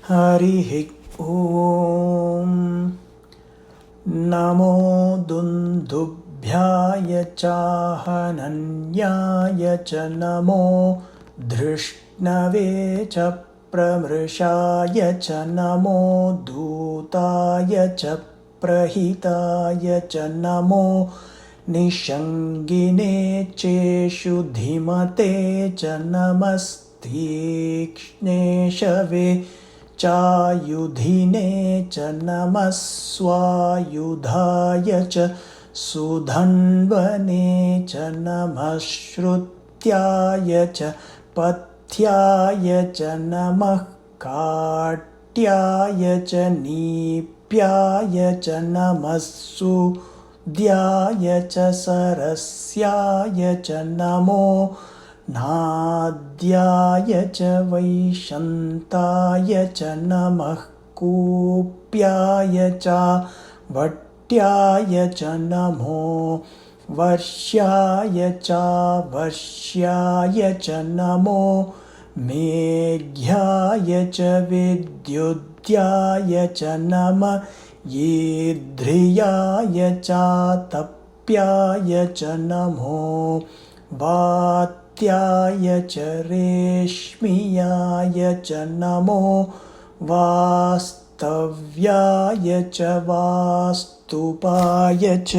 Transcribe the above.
हरिः ॐ नमो दुन्दुभ्याय चाहनन्याय च नमो धृष्णवे च प्रमृषाय च नमो दूताय च प्रहिताय च नमो निषङ्गिने चेषु धीमते च नमस्तीक्ष्णेशवे चायुधिने च नमः स्वायुधाय च सुधन्वने च नमः श्रुत्याय च पथ्याय च नमः काट्याय च नीप्याय च नमः सुद्याय च सरस्याय च नमो नाद्याय च वैशन्ताय च नमः कूप्याय च वट्याय च नमो वर्ष्याय च वर्ष्याय च नमो मेघ्याय च विद्युद्याय च नमः येध्रियाय च तप्याय च नमो वात्याय च रेश्मियाय च नमो वास्तव्याय च वास्तुपाय च।